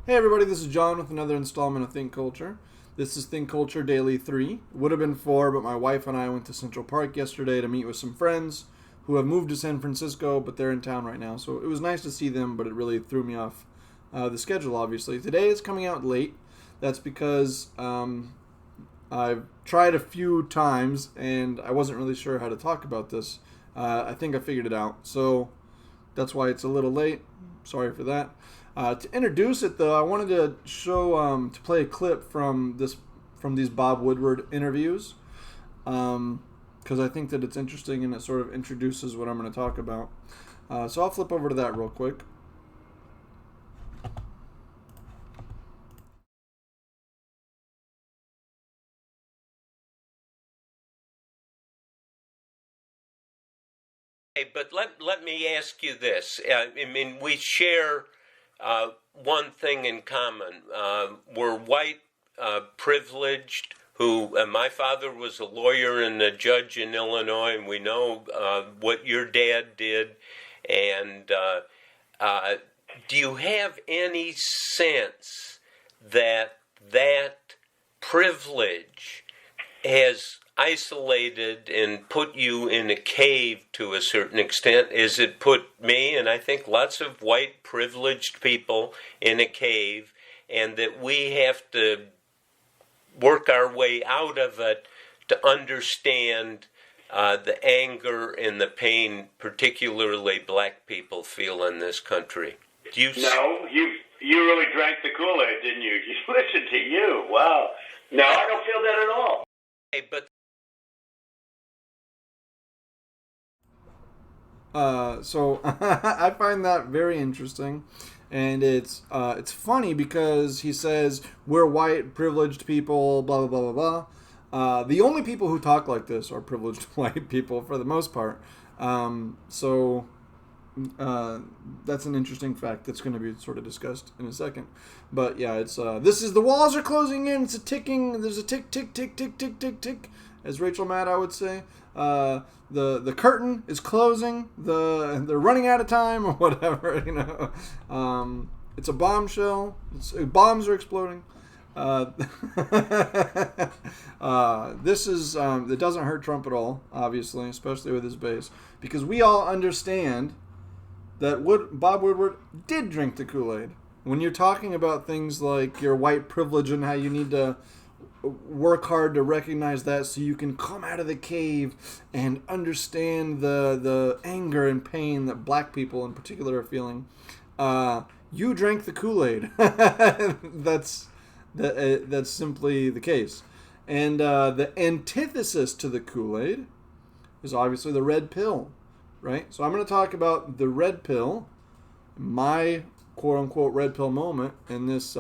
Hey everybody, this is John with another installment of Think Culture. This is Think Culture Daily 3. It would have been 4, but my wife and I went to Central Park yesterday to meet with some friends who have moved to San Francisco, but they're in town right now. So it was nice to see them, but it really threw me off the schedule, obviously. Today is coming out late. That's because I've tried a few times, and I wasn't really sure how to talk about this. I think I figured it out. So that's why it's a little late. Sorry for that. To introduce it, though, I wanted to show, to play a clip from these Bob Woodward interviews, because I think that it's interesting and it sort of introduces what I'm going to talk about. So I'll flip over to that real quick. Hey, but let me ask you this. I mean, we share one thing in common. We're white, privileged, who my father was a lawyer and a judge in Illinois, and we know what your dad did. And do you have any sense that privilege has isolated and put you in a cave to a certain extent, as it put me and I think lots of white privileged people in a cave, and that we have to work our way out of it to understand the anger and the pain particularly black people feel in this country? No, you really drank the Kool-aid, didn't you? Listen to you. Wow. No, I don't feel that at all. Hey, but So I find that very interesting, and it's funny because he says we're white privileged people, blah blah blah blah blah. The only people who talk like this are privileged white people for the most part. So that's an interesting fact that's going to be sort of discussed in a second. But yeah, it's this is the walls are closing in. It's a ticking. There's a tick tick tick tick tick tick tick, as Rachel Maddow would say. The curtain is closing. They're running out of time or whatever. It's a bombshell. Bombs are exploding. This is it doesn't hurt Trump at all, obviously, especially with his base, because we all understand that Bob Woodward did drink the Kool-Aid. When you're talking about things like your white privilege and how you need to work hard to recognize that so you can come out of the cave and understand the anger and pain that black people in particular are feeling, you drank the Kool-Aid. That's simply the case. And the antithesis to the Kool-Aid is obviously the red pill, right? So I'm going to talk about the red pill, my quote-unquote red pill moment in this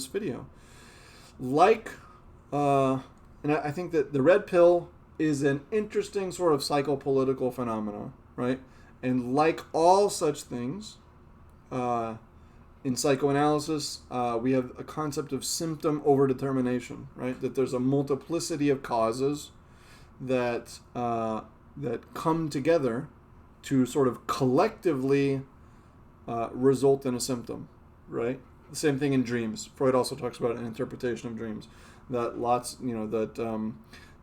video. And I think that the red pill is an interesting sort of psychopolitical phenomena, right? And like all such things, in psychoanalysis, we have a concept of symptom overdetermination, right? That there's a multiplicity of causes that come together to sort of collectively result in a symptom, right? The same thing in dreams. Freud also talks about an interpretation of dreams. That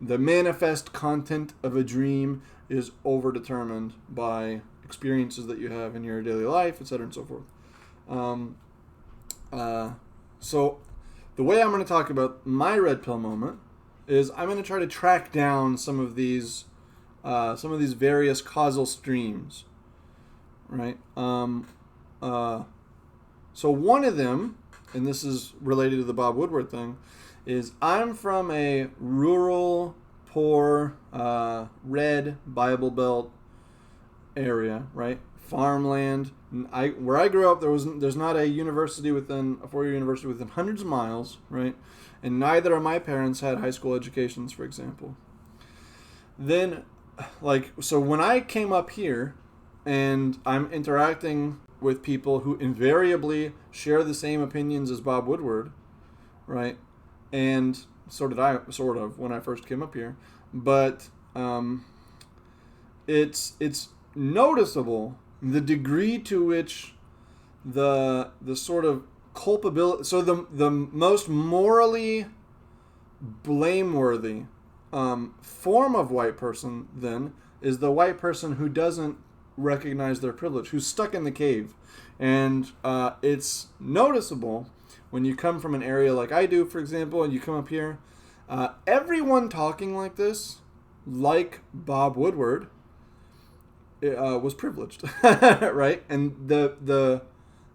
the manifest content of a dream is overdetermined by experiences that you have in your daily life, etc., and so forth. So the way I'm going to talk about my red pill moment is I'm going to try to track down some of these various causal streams, right? So one of them, and this is related to the Bob Woodward thing, is I'm from a rural, poor, red Bible Belt area, right? Farmland. Where I grew up, there's not a four-year university within hundreds of miles, right? And neither of my parents had high school educations, for example. Then, so when I came up here, and I'm interacting with people who invariably share the same opinions as Bob Woodward, right? And so did I, sort of, when I first came up here. But it's noticeable the degree to which the sort of culpability. So the most morally blameworthy form of white person then is the white person who doesn't recognize their privilege, who's stuck in the cave. And it's noticeable when you come from an area like I do, for example, and you come up here. Everyone talking like this, like Bob Woodward, was privileged, right? And the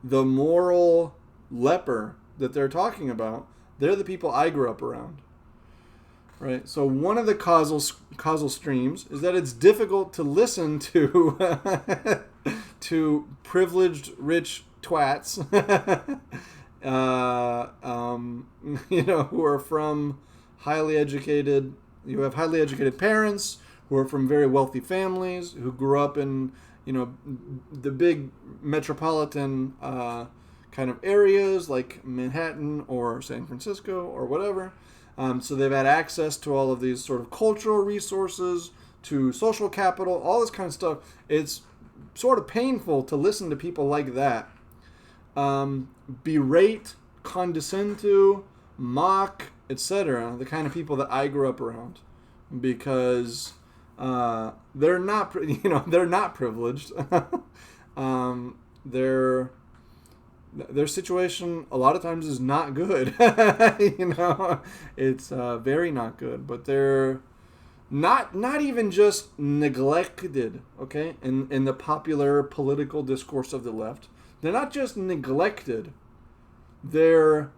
moral leper that they're talking about, they're the people I grew up around, right? So one of the causal streams is that it's difficult to listen to to privileged rich twats, who are from highly educated. You have highly educated parents who are from very wealthy families, who grew up in, the big metropolitan kind of areas like Manhattan or San Francisco or whatever. So they've had access to all of these sort of cultural resources, to social capital, all this kind of stuff. It's sort of painful to listen to people like that berate, condescend to, mock, etc. the kind of people that I grew up around, because they're not privileged. Their situation a lot of times is not good. It's very not good. But they're not even just neglected. Okay, in the popular political discourse of the left, they're not just neglected. They're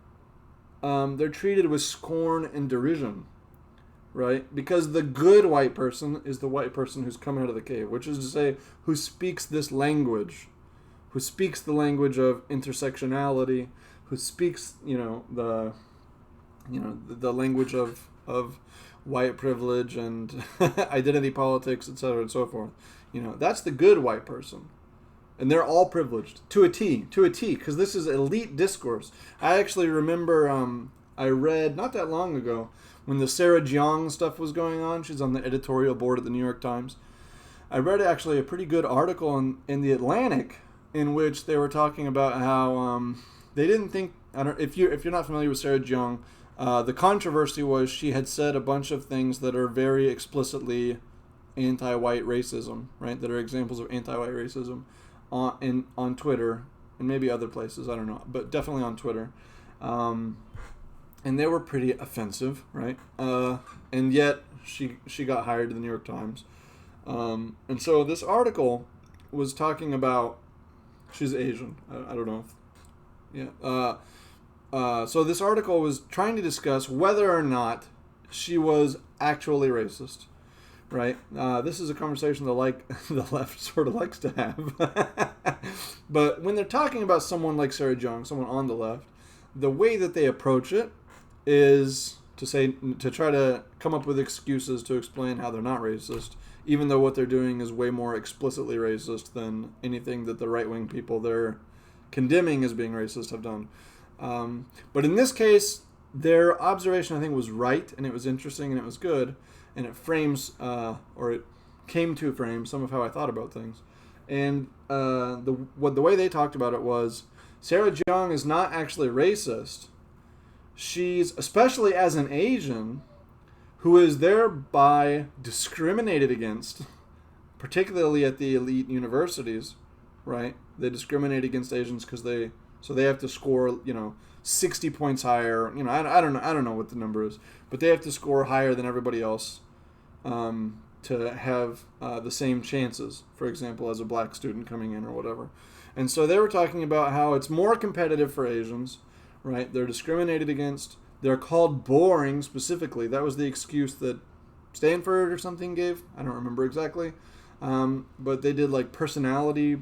treated with scorn and derision, right? Because the good white person is the white person who's come out of the cave, which is to say, who speaks this language, who speaks the language of intersectionality, who speaks, the language of white privilege and identity politics, etc., and so forth. That's the good white person. And they're all privileged to a T, because this is elite discourse. I actually remember I read not that long ago when the Sarah Jeong stuff was going on. She's on the editorial board at the New York Times. I read actually a pretty good article in the Atlantic in which they were talking about how they didn't think. If you're not familiar with Sarah Jeong, the controversy was she had said a bunch of things that are very explicitly anti-white racism, right? That are examples of anti-white racism. On Twitter and maybe other places, I don't know, but definitely on Twitter, and they were pretty offensive, right? And yet she got hired to the New York Times, and so this article was talking about, she's Asian. I don't know so this article was trying to discuss whether or not she was actually racist. Right? This is a conversation the left sort of likes to have. But when they're talking about someone like Sarah Jeong, someone on the left, the way that they approach it is to try to come up with excuses to explain how they're not racist, even though what they're doing is way more explicitly racist than anything that the right-wing people they're condemning as being racist have done. But in this case, their observation, I think, was right, and it was interesting, and it was good. And it frames, or it came to frame some of how I thought about things. And the way they talked about it was, Sarah Jeong is not actually racist. She's, especially as an Asian, who is thereby discriminated against, particularly at the elite universities, right? They discriminate against Asians because they have to score, 60 points higher. I don't know what the number is, but they have to score higher than everybody else to have the same chances, for example, as a black student coming in or whatever. And so they were talking about how it's more competitive for Asians, right? They're discriminated against. They're called boring specifically. That was the excuse that Stanford or something gave. I don't remember exactly. But they did like personality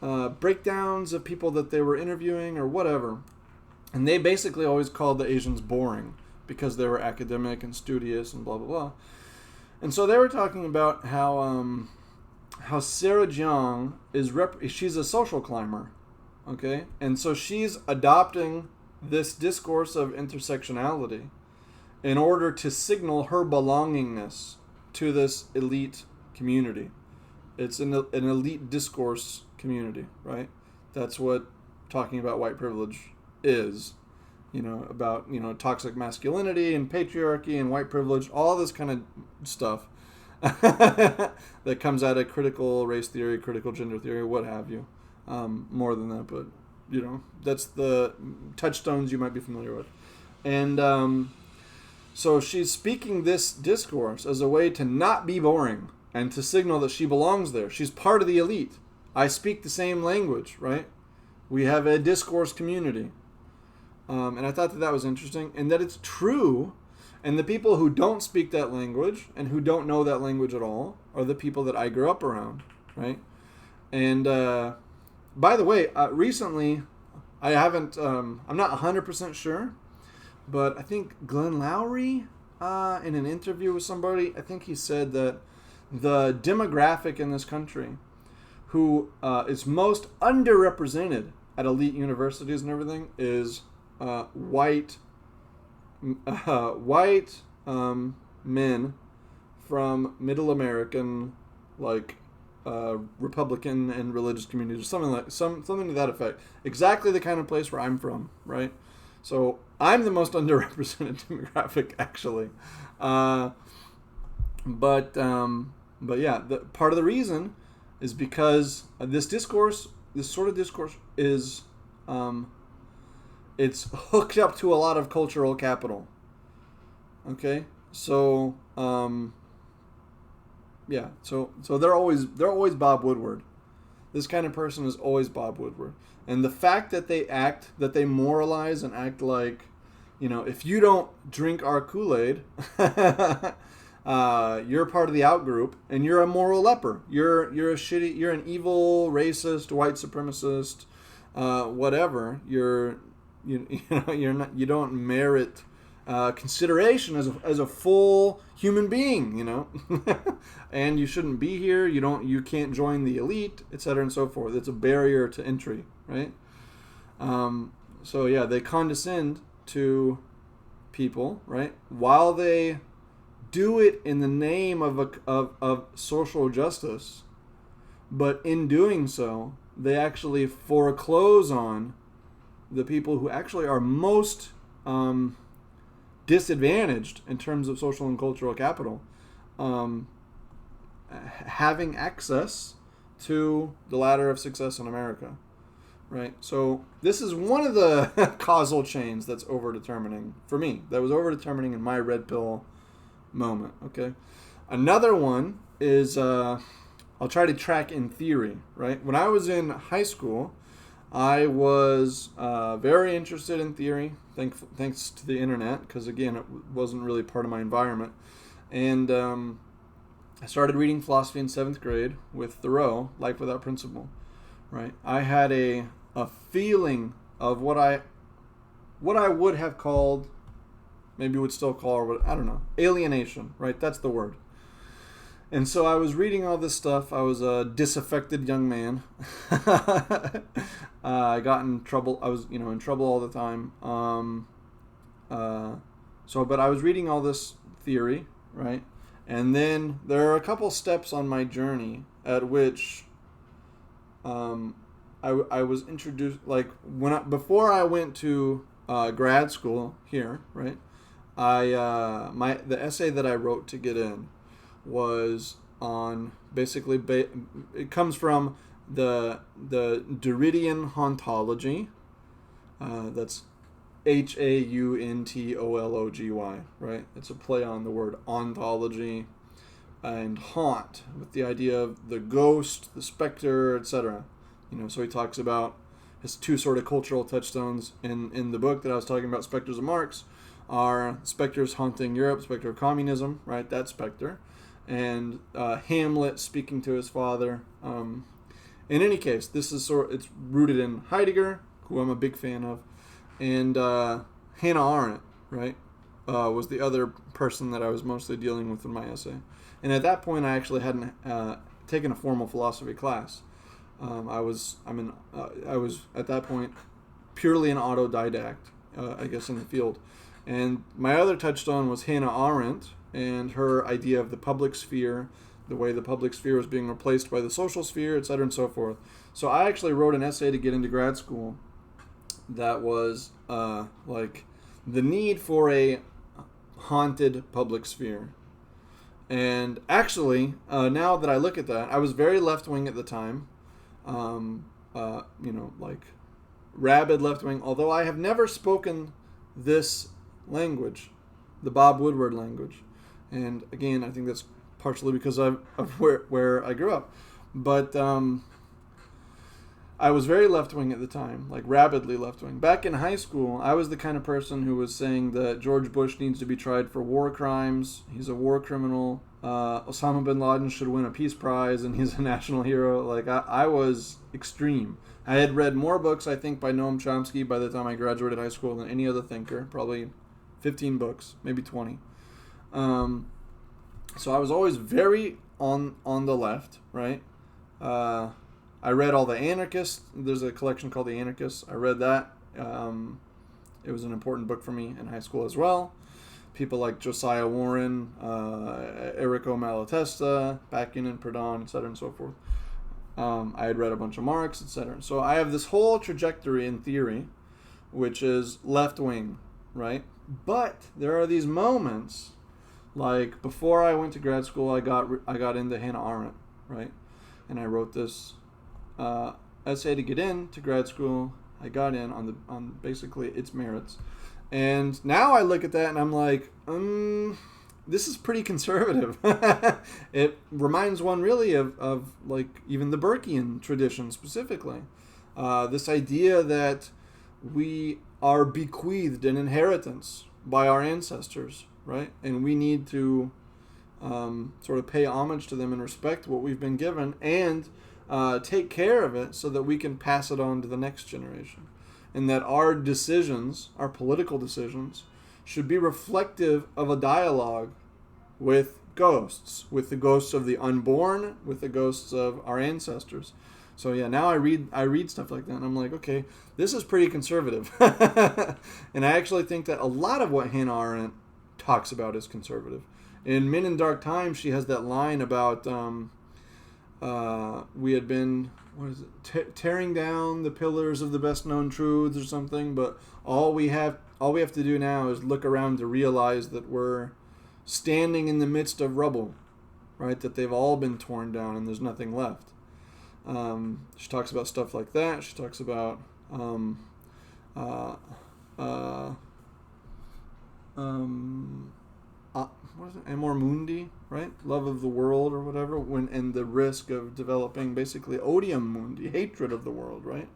breakdowns of people that they were interviewing or whatever. And they basically always called the Asians boring because they were academic and studious and blah, blah, blah. And so they were talking about how Sarah Jeong she's a social climber, okay? And so she's adopting this discourse of intersectionality in order to signal her belongingness to this elite community. It's an elite discourse community, right? That's what talking about white privilege is, about, toxic masculinity and patriarchy and white privilege, all this kind of stuff that comes out of critical race theory, critical gender theory, what have you. More than that, but, that's the touchstones you might be familiar with. And so she's speaking this discourse as a way to not be boring and to signal that she belongs there. She's part of the elite. I speak the same language, right? We have a discourse community. And I thought that was interesting, and that it's true. And the people who don't speak that language and who don't know that language at all are the people that I grew up around, right? And by the way, recently, I haven't, I'm not 100% sure, but I think Glenn Lowry, in an interview with somebody, I think he said that the demographic in this country who is most underrepresented at elite universities and everything is white men from middle American, like Republican and religious communities, something to that effect. Exactly the kind of place where I'm from, right? So I'm the most underrepresented demographic, actually. But yeah, part of the reason is because this sort of discourse is it's hooked up to a lot of cultural capital. Okay, so yeah, so they're always Bob Woodward. This kind of person is always Bob Woodward, and the fact that they moralize and act like, if you don't drink our Kool-aid, you're part of the out group, and you're a moral leper. You're an evil, racist, white supremacist, whatever. You don't merit consideration as a full human being, and you shouldn't be here. You can't join the elite, etc. and so forth. It's a barrier to entry, right? So yeah, they condescend to people, right, while they do it in the name of social justice, but in doing so, they actually foreclose on the people who actually are most disadvantaged in terms of social and cultural capital, having access to the ladder of success in America, right? So this is one of the causal chains that's overdetermining for me. That was overdetermining in my red pill moment, okay? Another one is, I'll try to track in theory, right? When I was in high school, I was very interested in theory, thanks to the internet, because again, it wasn't really part of my environment. And I started reading philosophy in 7th grade with Thoreau, Life Without Principle, right? I had a feeling of what I would have called, maybe would still call, or what, I don't know, alienation, right? That's the word. And so I was reading all this stuff. I was a disaffected young man. I got in trouble. I was, in trouble all the time. But I was reading all this theory, right? And then there are a couple steps on my journey at which I was introduced, like before I went to grad school here, right? The essay that I wrote to get in was on basically it comes from the Derridian hauntology. That's Hauntology, right? It's a play on the word ontology and haunt, with the idea of the ghost, the specter, etc. So he talks about his two sort of cultural touchstones in the book that I was talking about, Spectres of Marx, are specters haunting Europe, specter of communism, right? That specter. And Hamlet speaking to his father. In any case, this is it's rooted in Heidegger, who I'm a big fan of, and Hannah Arendt, right, was the other person that I was mostly dealing with in my essay. And at that point, I actually hadn't taken a formal philosophy class. I was at that point purely an autodidact, I guess, in the field. And my other touchstone was Hannah Arendt and her idea of the public sphere, the way the public sphere was being replaced by the social sphere, etc. and so forth. So I actually wrote an essay to get into grad school that was like the need for a haunted public sphere. And actually, now that I look at that, I was very left-wing at the time. Like rabid left-wing, although I have never spoken this language, the Bob Woodward language. And again, I think that's partially because of where I grew up. But I was very left-wing at the time, like rabidly left-wing. Back in high school, I was the kind of person who was saying that George Bush needs to be tried for war crimes. He's a war criminal. Osama bin Laden should win a peace prize, and he's a national hero. Like, I was extreme. I had read more books, I think, by Noam Chomsky by the time I graduated high school than any other thinker. Probably 15 books, maybe 20. So I was always very on the left, right? I read all the anarchists. There's a collection called The Anarchists. I read that. It was an important book for me in high school as well. People like Josiah Warren, Errico Malatesta, Bakin and Proudhon, etc. and so forth. I had read a bunch of Marx, etc. So I have this whole trajectory in theory, which is left-wing, right? But there are these moments, like before I went to grad school, I got into Hannah Arendt, right? And I wrote this essay to get into grad school. I got in on basically its merits. And now I look at that and I'm like, this is pretty conservative. It reminds one really of like even the Burkean tradition specifically. This idea that we are bequeathed an inheritance by our ancestors, right? And we need to sort of pay homage to them and respect what we've been given and take care of it so that we can pass it on to the next generation. And that our decisions, our political decisions, should be reflective of a dialogue with ghosts, with the ghosts of the unborn, with the ghosts of our ancestors. So yeah, now I read stuff like that, and I'm like, okay, this is pretty conservative. And I actually think that a lot of what Hannah Arendt talks about is conservative. In Men in Dark Times, she has that line about we had been tearing down the pillars of the best known truths or something, but all we have to do now is look around to realize that we're standing in the midst of rubble, right? That they've all been torn down and there's nothing left. She talks about stuff like that. She talks about what is it? Amor mundi, right? Love of the world or whatever, and the risk of developing basically odium mundi, hatred of the world, right?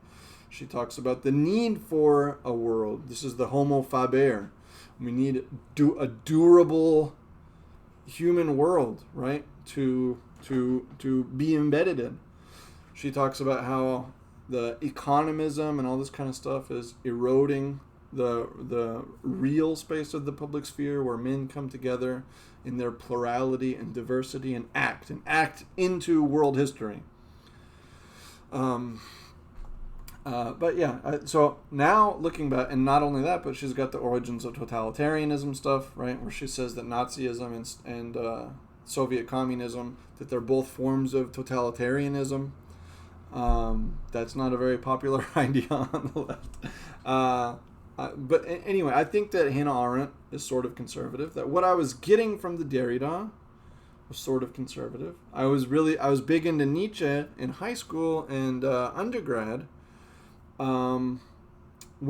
She talks about the need for a world. This is the homo faber. We need a durable human world, right? To be embedded in. She talks about how the economism and all this kind of stuff is eroding the real space of the public sphere where men come together in their plurality and diversity and act into world history. But yeah, so now looking back, and not only that, but she's got the origins of totalitarianism stuff, right, where she says that Nazism and Soviet communism, that they're both forms of totalitarianism. That's not a very popular idea on the left. But anyway, I think that Hannah Arendt is sort of conservative. That what I was getting from the Derrida was sort of conservative. I was big into Nietzsche in high school and undergrad. When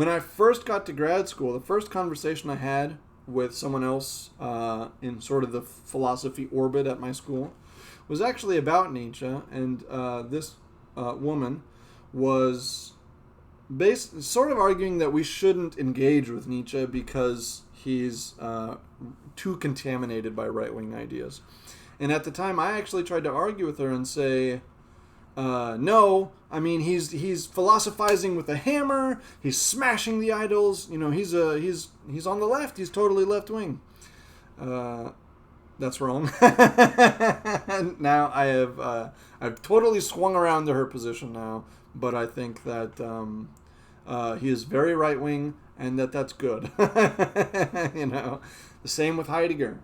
I first got to grad school, the first conversation I had with someone else in sort of the philosophy orbit at my school was actually about Nietzsche, and this woman was sort of arguing that we shouldn't engage with Nietzsche because he's too contaminated by right-wing ideas. And at the time, I actually tried to argue with her and say, no, I mean, he's philosophizing with a hammer, he's smashing the idols, he's on the left, he's totally left-wing. That's wrong. Now I've totally swung around to her position now, but I think that he is very right-wing, and that's good. The same with Heidegger.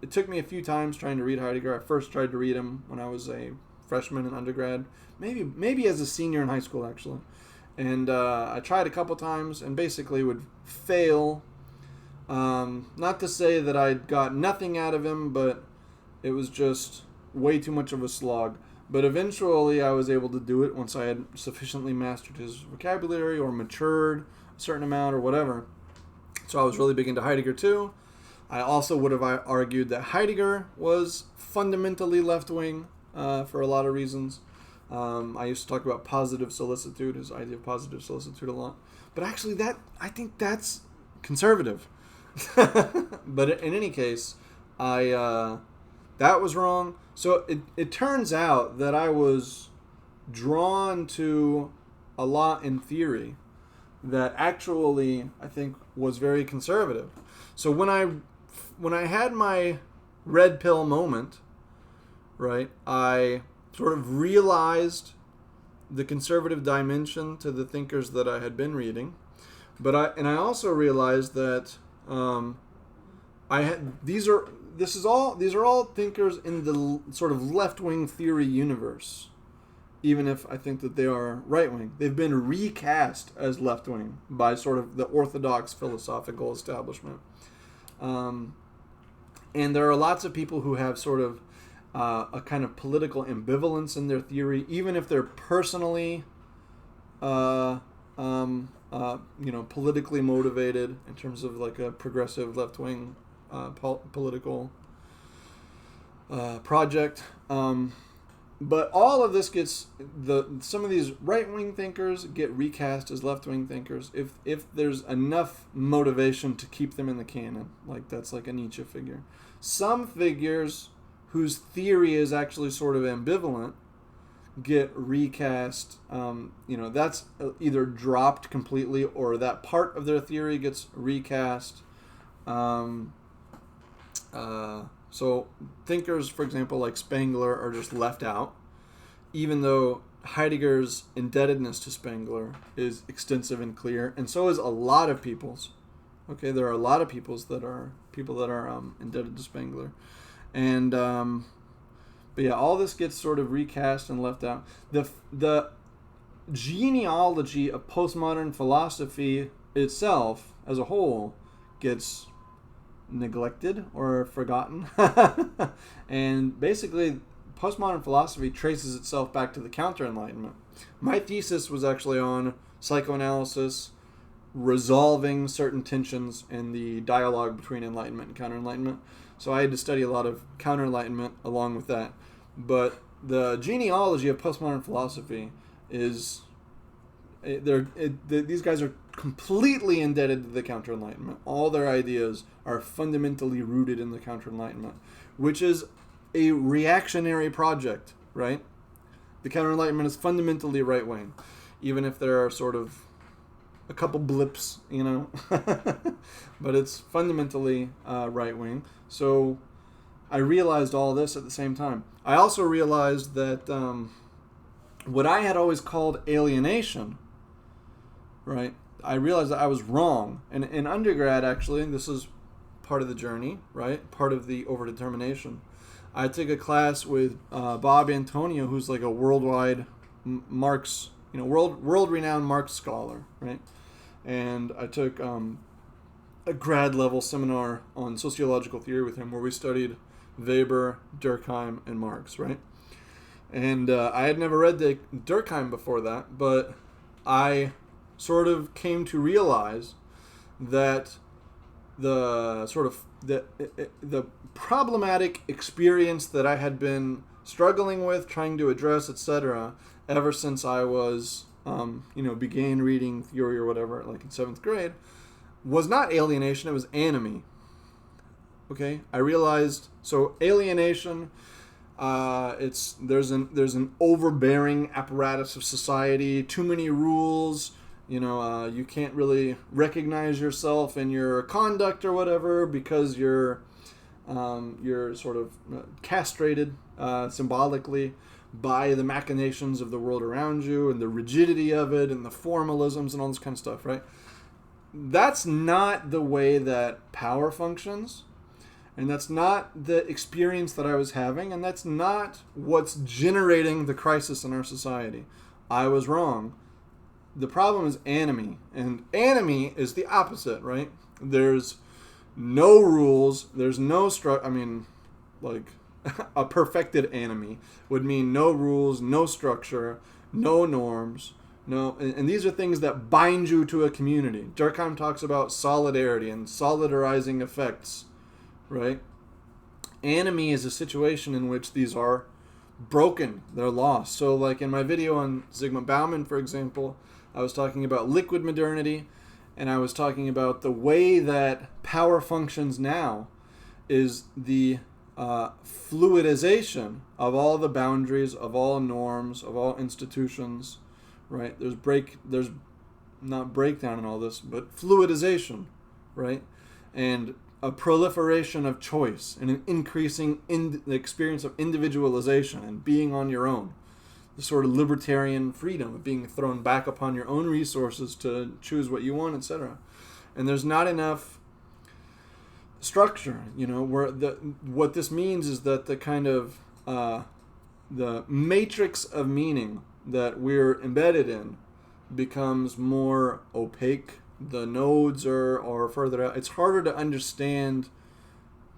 It took me a few times trying to read Heidegger. I first tried to read him when I was a freshman in undergrad, maybe as a senior in high school actually, And I tried a couple times and basically would fail. Not to say that I got nothing out of him, but it was just way too much of a slog. But eventually I was able to do it once I had sufficiently mastered his vocabulary or matured a certain amount or whatever. So I was really big into Heidegger too. I also would have argued that Heidegger was fundamentally left-wing for a lot of reasons. I used to talk about positive solicitude, his idea of positive solicitude a lot. But actually I think that's conservative. But in any case, that was wrong. So it turns out that I was drawn to a lot in theory that actually I think was very conservative. So when I had my red pill moment, right, I sort of realized the conservative dimension to the thinkers that I had been reading, but I also realized that these are all thinkers in the sort of left-wing theory universe, even if I think that they are right-wing. They've been recast as left-wing by sort of the orthodox philosophical establishment. And there are lots of people who have sort of a kind of political ambivalence in their theory, even if they're personally, politically motivated in terms of like a progressive left-wing political project. But all of this gets some of these right-wing thinkers get recast as left-wing thinkers if there's enough motivation to keep them in the canon. Like that's like a Nietzsche figure. Some figures whose theory is actually sort of ambivalent get recast. That's either dropped completely or that part of their theory gets recast. So thinkers, for example, like Spengler are just left out, even though Heidegger's indebtedness to Spengler is extensive and clear, and so is a lot of people's. Okay, there are a lot of people that are indebted to Spengler. And but yeah, all this gets sort of recast and left out. The genealogy of postmodern philosophy itself as a whole gets neglected or forgotten. And basically postmodern philosophy traces itself back to the counter-enlightenment. My thesis was actually on psychoanalysis resolving certain tensions in the dialogue between enlightenment and counter-enlightenment. So I had to study a lot of counter-enlightenment along with that. But the genealogy of postmodern philosophy is these guys are completely indebted to the counter-enlightenment. All their ideas are fundamentally rooted in the counter-enlightenment, which is a reactionary project, right? The counter-enlightenment is fundamentally right-wing, even if there are sort of a couple blips, but it's fundamentally right-wing. So I realized all this at the same time. I also realized that what I had always called alienation, right? I realized that I was wrong. And in undergrad, actually, this is part of the journey, right? Part of the overdetermination. I took a class with Bob Antonio, who's like a worldwide Marx, world-renowned Marx scholar, right? And I took a grad level seminar on sociological theory with him, where we studied Weber, Durkheim, and Marx, right? And I had never read Durkheim before that, but I sort of came to realize that the problematic experience that I had been struggling with, trying to address, etc., ever since I was, began reading theory or whatever, like in 7th grade, was not alienation, it was anomie. Okay, I realized, so alienation, there's an overbearing apparatus of society, too many rules, you can't really recognize yourself in your conduct or whatever because you're sort of castrated symbolically by the machinations of the world around you and the rigidity of it and the formalisms and all this kind of stuff, right? That's not the way that power functions, and that's not the experience that I was having, and that's not what's generating the crisis in our society. I was wrong. the problem is anomie, and anomie is the opposite, right? There's no rules. There's no structure. I mean, like a perfected anomie would mean no rules, no structure, no norms, no. And these are things that bind you to a community. Durkheim talks about solidarity and solidarizing effects, right? Anomie is a situation in which these are broken. They're lost. So, like in my video on Zygmunt Bauman, for example, I was talking about liquid modernity, and I was talking about the way that power functions now is the fluidization of all the boundaries, of all norms, of all institutions, right? There's not breakdown in all this, but fluidization, right? And a proliferation of choice and an increasing the experience of individualization and being on your own. The sort of libertarian freedom of being thrown back upon your own resources to choose what you want, etc. And there's not enough structure, where what this means is that the kind of the matrix of meaning that we're embedded in becomes more opaque. The nodes are further out. It's harder to understand,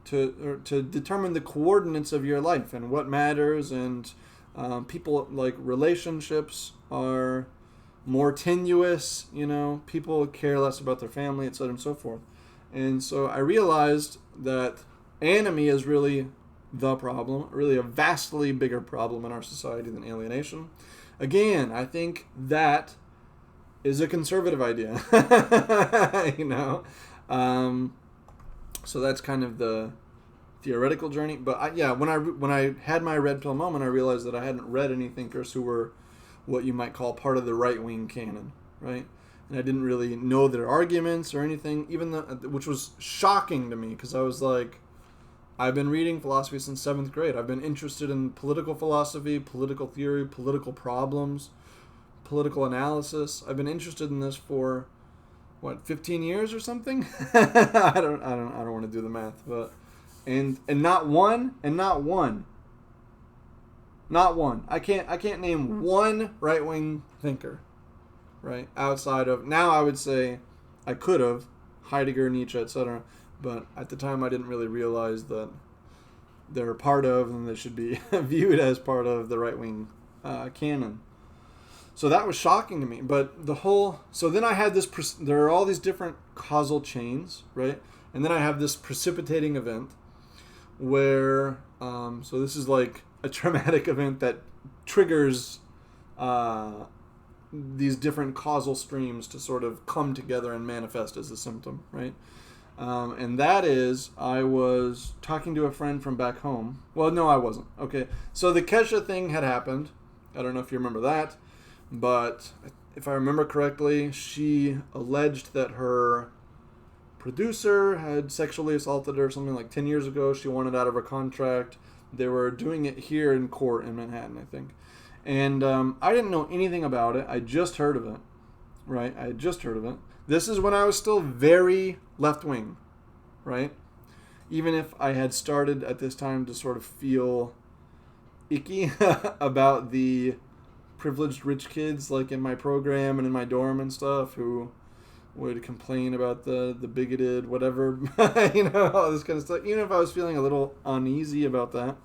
to determine the coordinates of your life and what matters, and people, like, relationships are more tenuous, people care less about their family, etc. and so forth. And so I realized that anomie is really the problem, really a vastly bigger problem in our society than alienation. Again, I think that is a conservative idea, So that's kind of the theoretical journey. But when I had my red pill moment, I realized that I hadn't read any thinkers who were what you might call part of the right-wing canon, right? And I didn't really know their arguments or anything, which was shocking to me, because I was like, I've been reading philosophy since 7th grade. I've been interested in political philosophy, political theory, political problems, political analysis. I've been interested in this for 15 years or something. I don't want to do the math, but and not one. I can't name one right-wing thinker, right? Outside of, now I would say I could have Heidegger, Nietzsche, etc. But at the time I didn't really realize that they're a part of, and they should be viewed as part of, the right-wing canon. So that was shocking to me. But so then I had this, there are all these different causal chains, right? And then I have this precipitating event where, so this is like a traumatic event that triggers these different causal streams to sort of come together and manifest as a symptom, right? And that is, I was talking to a friend from back home. Well, no, I wasn't. Okay, so the Kesha thing had happened. I don't know if you remember that, but if I remember correctly, she alleged that her producer had sexually assaulted her something like 10 years ago. She wanted out of her contract. They were doing it here in court in Manhattan, I think. And I didn't know anything about it. I just heard of it, right? I had just heard of it. This is when I was still very left-wing, right? Even if I had started at this time to sort of feel icky about the privileged rich kids, like in my program and in my dorm and stuff, who would complain about the bigoted whatever, all this kind of stuff. Even if I was feeling a little uneasy about that,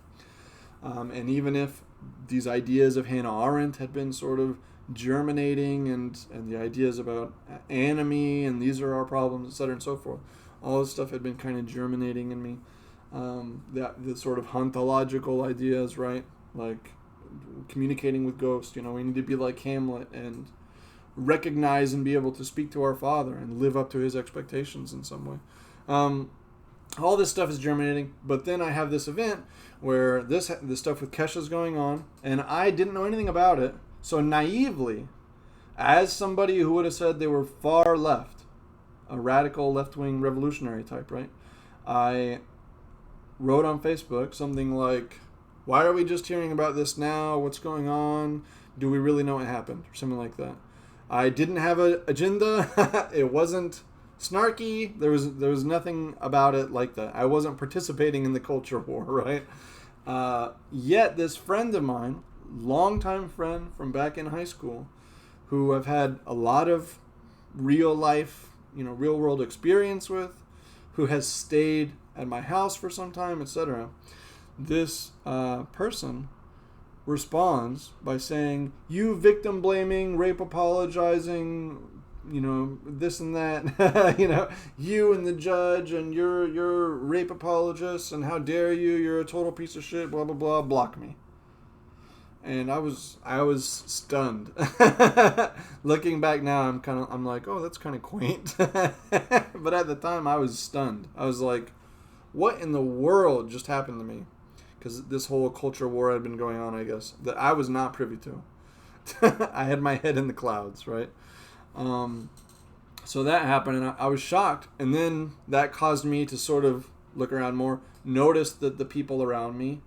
and even if these ideas of Hannah Arendt had been sort of germinating, and the ideas about anomie and these are our problems, etc. and so forth, all this stuff had been kind of germinating in me. The sort of hauntological ideas, right? Like communicating with ghosts, we need to be like Hamlet and recognize and be able to speak to our Father and live up to his expectations in some way. All this stuff is germinating, but then I have this event where this stuff with Kesha's going on, and I didn't know anything about it. So naively, as somebody who would have said they were far left, a radical left-wing revolutionary type, right? I wrote on Facebook something like, why are we just hearing about this now? What's going on? Do we really know what happened? Or something like that. I didn't have an agenda. It wasn't snarky. There was nothing about it like that. I wasn't participating in the culture war, right? Yet this friend of mine, longtime friend from back in high school, who I've had a lot of real life, real world experience with, who has stayed at my house for some time, etc. This person responds by saying, "You victim blaming, rape apologizing, this and that, you and the judge and you're rape apologists, and how dare you, you're a total piece of shit, blah blah blah, block me." And I was stunned. Looking back now, I'm like, oh, that's kind of quaint. But at the time, I was stunned. I was like, what in the world just happened to me? Because this whole culture war had been going on, I guess, that I was not privy to. I had my head in the clouds, right? So that happened, and I was shocked. And then that caused me to sort of look around more, notice that the people around me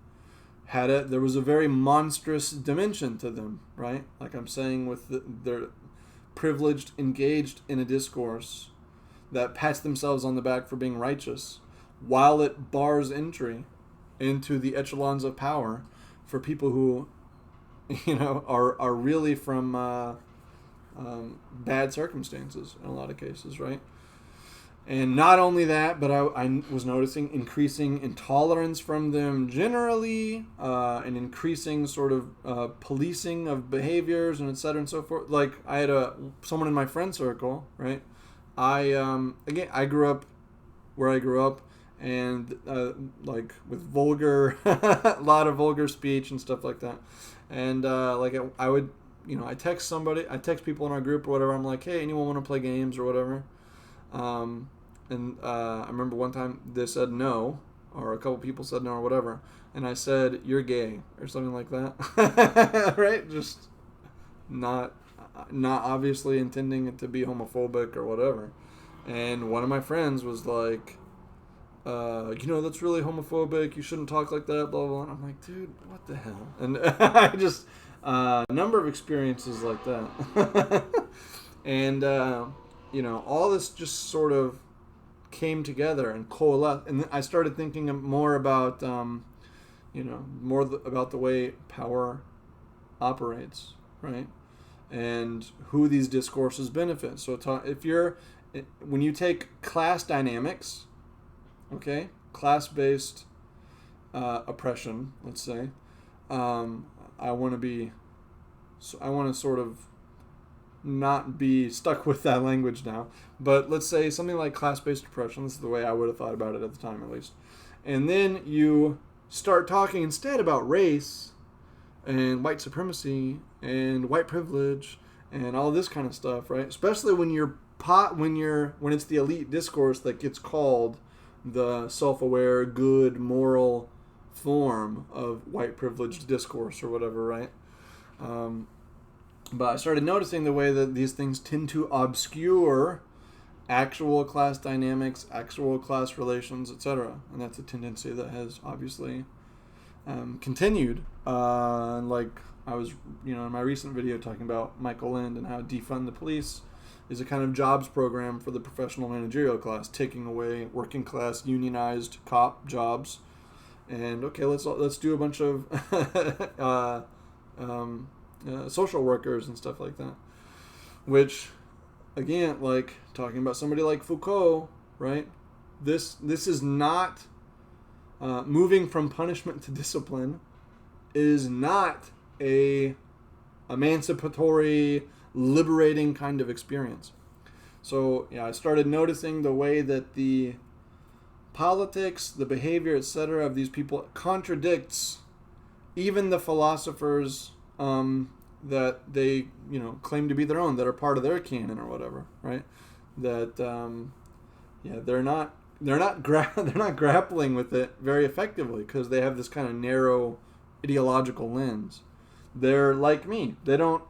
there was a very monstrous dimension to them, right? Like I'm saying, they're privileged, engaged in a discourse that pats themselves on the back for being righteous, while it bars entry into the echelons of power for people who, are really from bad circumstances in a lot of cases, right? And not only that, but I was noticing increasing intolerance from them generally, an increasing sort of policing of behaviors, and et cetera and so forth. Like I had someone in my friend circle, right? I grew up where I grew up, and like with vulgar, a lot of vulgar speech and stuff like that. And I would, I text people in our group or whatever. I'm like, hey, anyone want to play games or whatever? And I remember one time they said no, or a couple people said no or whatever, and I said, "You're gay," or something like that. Right? Just not obviously intending it to be homophobic or whatever. And one of my friends was like, that's really homophobic, you shouldn't talk like that, blah, blah. And I'm like, dude, what the hell? And I just, a number of experiences like that. And, all this just sort of came together and coalesced. And I started thinking more about, about the way power operates, right? And who these discourses benefit. So when you take class dynamics, okay, class-based oppression, let's say, I want to sort of not be stuck with that language now, but let's say something like class-based oppression. This is the way I would have thought about it at the time, at least. And then you start talking instead about race and white supremacy and white privilege and all this kind of stuff, right? Especially when it's the elite discourse that gets called the self-aware, good, moral form of white privileged discourse or whatever, right? But I started noticing the way that these things tend to obscure actual class dynamics, actual class relations, etc. And that's a tendency that has obviously continued. Like I was, in my recent video talking about Michael Lind and how defund the police is a kind of jobs program for the professional managerial class, taking away working class unionized cop jobs. And okay, let's do a bunch of social workers and stuff like that. Which, again, like talking about somebody like Foucault, right? This is not moving from punishment to discipline is not a emancipatory, liberating kind of experience. So I started noticing the way that the politics, the behavior, etc. of these people contradicts even the philosophers that they claim to be their own, that are part of their canon or whatever, right? That they're not grappling with it very effectively because they have this kind of narrow ideological lens. They're like me. They don't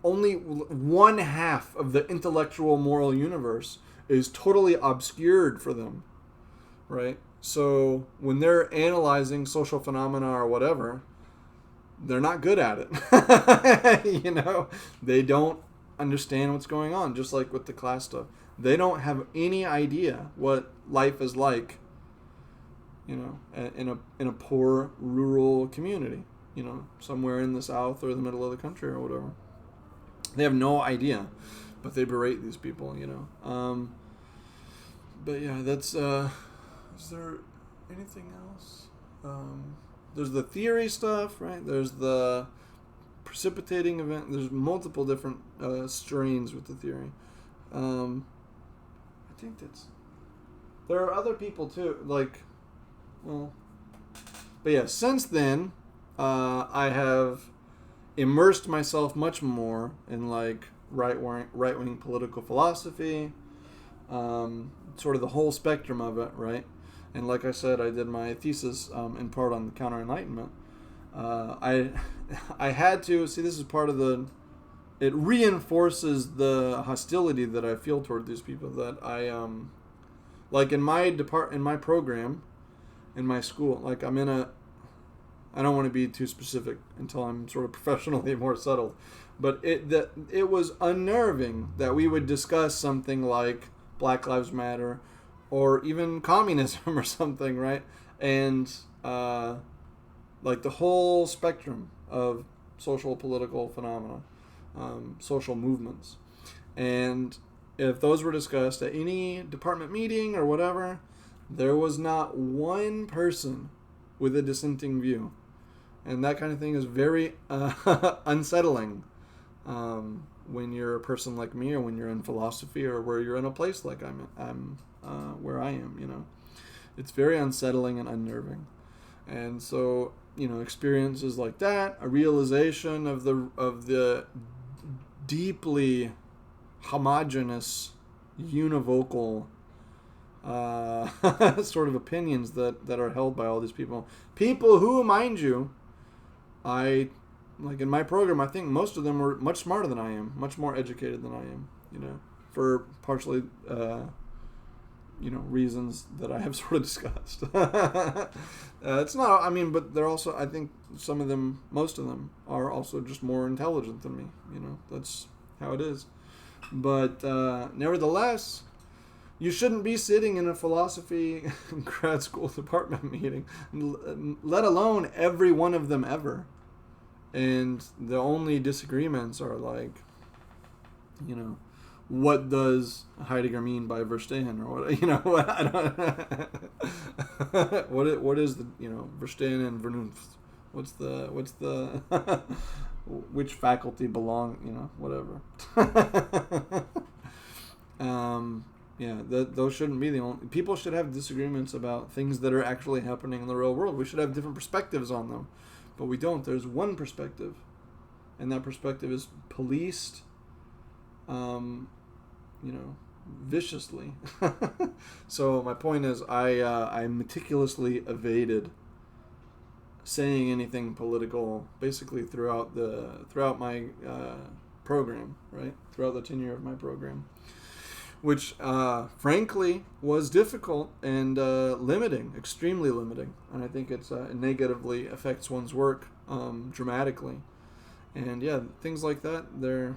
only one half of the intellectual moral universe is totally obscured for them, right? So when they're analyzing social phenomena or whatever, they're not good at it. They don't understand what's going on, just like with the class stuff. They don't have any idea what life is like, in a poor rural community, somewhere in the South or the middle of the country or whatever. They have no idea, but they berate these people, But yeah, that's, is there anything else? There's the theory stuff, right? There's the precipitating event. There's multiple different strains with the theory. I think there are other people too, but yeah, since then, I have immersed myself much more in right-wing political philosophy, sort of the whole spectrum of it, right? And like I said, I did my thesis in part on the counter-enlightenment. I had to see, this is part of it reinforces the hostility that I feel toward these people, that I in my program, in my school, I don't want to be too specific until I'm sort of professionally more settled, but it was unnerving that we would discuss something like Black Lives Matter or even communism or something, right? And the whole spectrum of social political phenomena, social movements. And if those were discussed at any department meeting or whatever, there was not one person with a dissenting view. And that kind of thing is very unsettling when you're a person like me, or when you're in philosophy, or where you're in a place like I'm where I am, It's very unsettling and unnerving. And so, experiences like that, a realization of the deeply homogeneous, univocal sort of opinions that are held by all these people who, mind you, in my program, I think most of them were much smarter than I am, much more educated than I am, for partially reasons that I have sort of discussed. It's not, but they're also, I think most of them are also just more intelligent than me, that's how it is. But nevertheless, you shouldn't be sitting in a philosophy grad school department meeting, let alone every one of them ever. And the only disagreements are what does Heidegger mean by Verstehen, or what, I don't what is the, Verstehen and Vernunft? What's the which faculty belong, whatever. Those shouldn't be the only. People should have disagreements about things that are actually happening in the real world. We should have different perspectives on them, but we don't. There's one perspective, and that perspective is policed, viciously. So my point is, I meticulously evaded saying anything political basically throughout my program, right? Throughout the tenure of my program, which frankly was difficult and limiting, extremely limiting, and I think it negatively affects one's work dramatically. And things like that, they're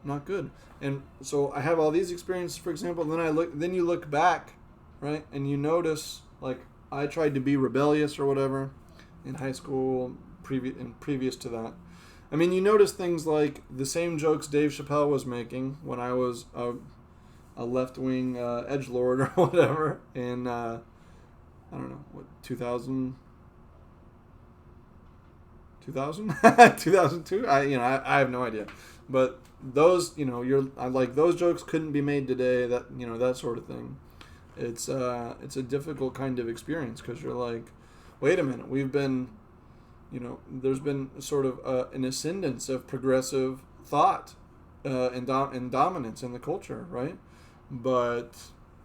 not good. And so I have all these experiences, for example, and then you look back, right, and you notice, I tried to be rebellious or whatever in high school, previous to that. You notice things like the same jokes Dave Chappelle was making when I was a left-wing edgelord or whatever in, I don't know, 2000? 2002? I have no idea. But those, those jokes couldn't be made today, that sort of thing. It's a difficult kind of experience, because you're like, wait a minute, we've been, there's been sort of an ascendance of progressive thought and dominance in the culture, right? But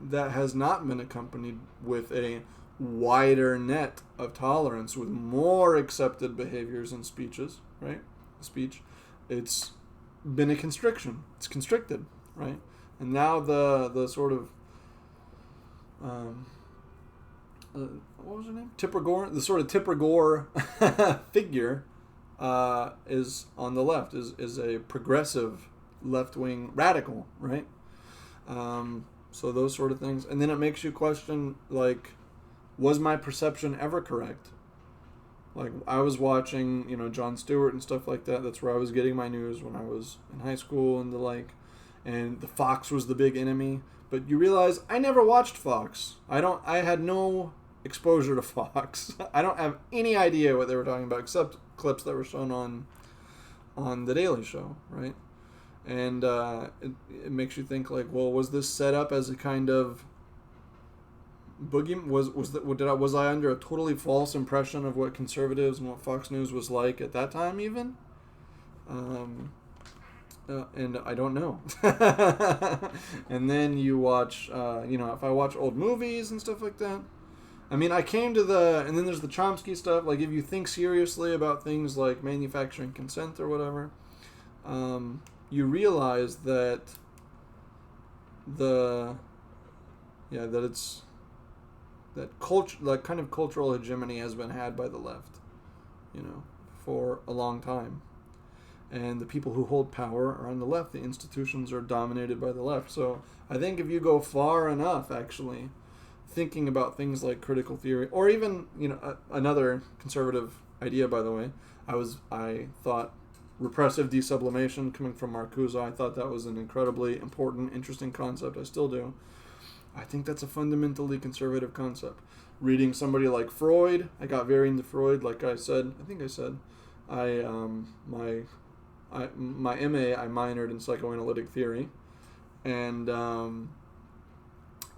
that has not been accompanied with a wider net of tolerance, with more accepted behaviors and speeches, right? Speech. It's been a constriction. It's constricted, right? And now the sort of what was her name? Tipper Gore. The sort of Tipper Gore figure is on the left. Is a progressive left-wing radical, right? So those sort of things, and then it makes you question, was my perception ever correct? Like, I was watching, Jon Stewart and stuff like that. That's where I was getting my news when I was in high school and the like. And the Fox was the big enemy. But you realize I never watched Fox. I had no exposure to Fox. I don't have any idea what they were talking about except clips that were shown on The Daily Show, right? And it makes you think, like, well, was this set up as a kind of boogie? Was I under a totally false impression of what conservatives and what Fox News was like at that time, even? And I don't know. And then you watch, if I watch old movies and stuff like that. I mean, I came to and then there's the Chomsky stuff. Like, if you think seriously about things like manufacturing consent or whatever, you realize that that culture, that kind of cultural hegemony has been had by the left, for a long time. And the people who hold power are on the left. The institutions are dominated by the left. So I think if you go far enough, actually, thinking about things like critical theory, or even, another conservative idea, by the way, I thought repressive desublimation, coming from Marcuse, I thought that was an incredibly important, interesting concept. I still do. I think that's a fundamentally conservative concept. Reading somebody like Freud, I got very into Freud, like I said. I think I said, my MA, I minored in psychoanalytic theory, and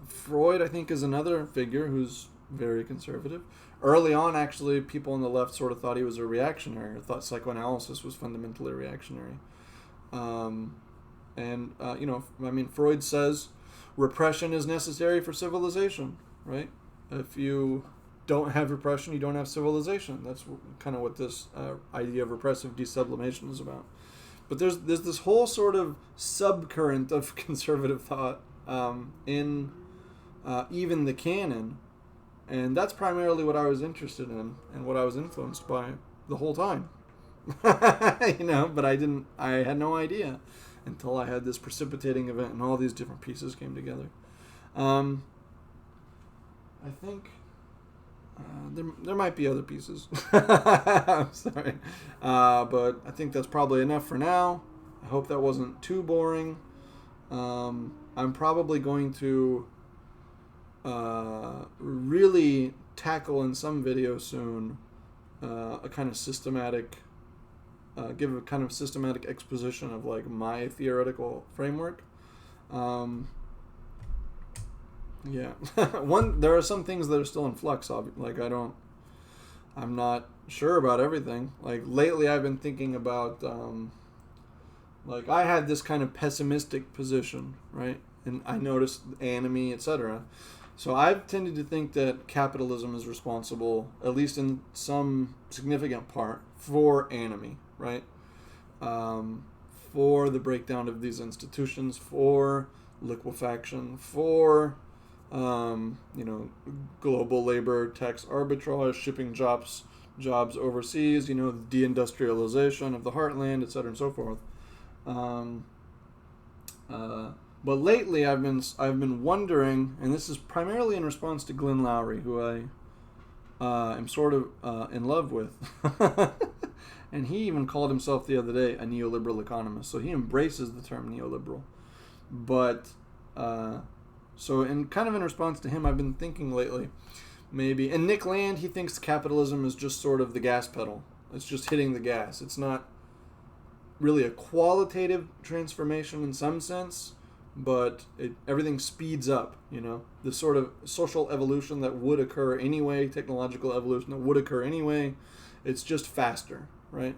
Freud, I think, is another figure who's very conservative. Early on, actually, people on the left sort of thought he was a reactionary, or thought psychoanalysis was fundamentally reactionary. Freud says repression is necessary for civilization, right? If you don't have repression, you don't have civilization. That's kind of what this idea of repressive desublimation is about. But there's this whole sort of subcurrent of conservative thought in even the canon, and that's primarily what I was interested in and what I was influenced by the whole time. But I had no idea until I had this precipitating event and all these different pieces came together. I think there might be other pieces. I'm sorry. But I think that's probably enough for now. I hope that wasn't too boring. I'm probably going to really tackle in some video soon a kind of systematic, give a kind of systematic exposition of like my theoretical framework. There are some things that are still in flux. Like I'm not sure about everything. Like lately, I've been thinking about, like I had this kind of pessimistic position, right? And I noticed Anomie, etc. So I've tended to think that capitalism is responsible, at least in some significant part, for Anomie, right? For the breakdown of these institutions, for liquefaction, for global labor tax arbitrage, shipping jobs overseas, the deindustrialization of the heartland, etc. and so forth. But lately, I've been wondering, and this is primarily in response to Glenn Lowry, who I am sort of in love with, and he even called himself the other day a neoliberal economist. So he embraces the term neoliberal. But so in response to him, I've been thinking lately, maybe, and Nick Land, he thinks capitalism is just sort of the gas pedal. It's just hitting the gas. It's not really a qualitative transformation in some sense, but everything speeds up, the sort of social evolution that would occur anyway, technological evolution that would occur anyway, it's just faster, right?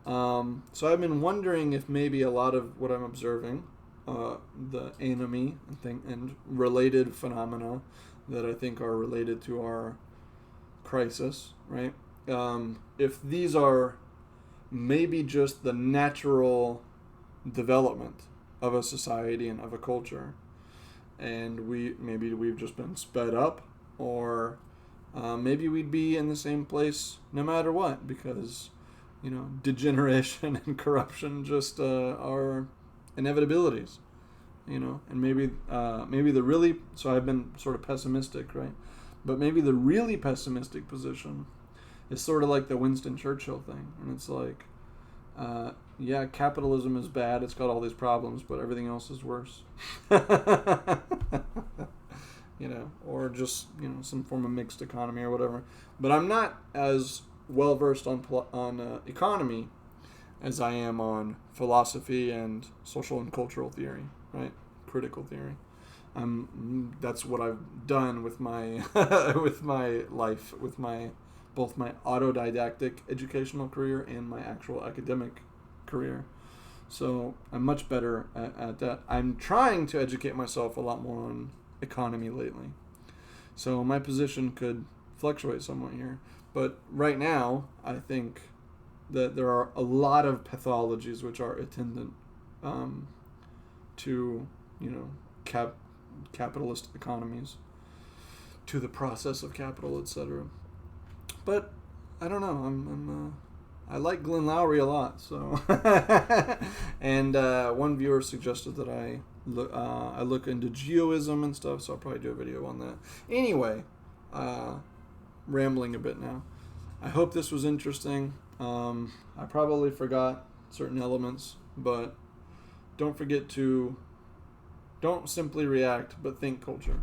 So I've been wondering if maybe a lot of what I'm observing, the anomie and related phenomena that I think are related to our crisis, right? If these are maybe just the natural development of a society and of a culture, and we've just been sped up, or maybe we'd be in the same place no matter what, because degeneration and corruption just are inevitabilities, and maybe the really, so I've been sort of pessimistic, right? But maybe the really pessimistic position It's sort of like the Winston Churchill thing, and it's like, yeah, capitalism is bad. It's got all these problems, but everything else is worse. Or just some form of mixed economy or whatever. But I'm not as well versed on economy as I am on philosophy and social and cultural theory, right? Critical theory. That's what I've done with my with my life, with both my autodidactic educational career and my actual academic career. So I'm much better at that. I'm trying to educate myself a lot more on economy lately. So my position could fluctuate somewhat here. But right now, I think that there are a lot of pathologies which are attendant to, capitalist economies, to the process of capital, etc. But I don't know. I like Glenn Lowry a lot. So, and one viewer suggested that I look into geoism and stuff. So I'll probably do a video on that. Anyway, rambling a bit now. I hope this was interesting. I probably forgot certain elements, but don't forget to don't simply react, but think culture.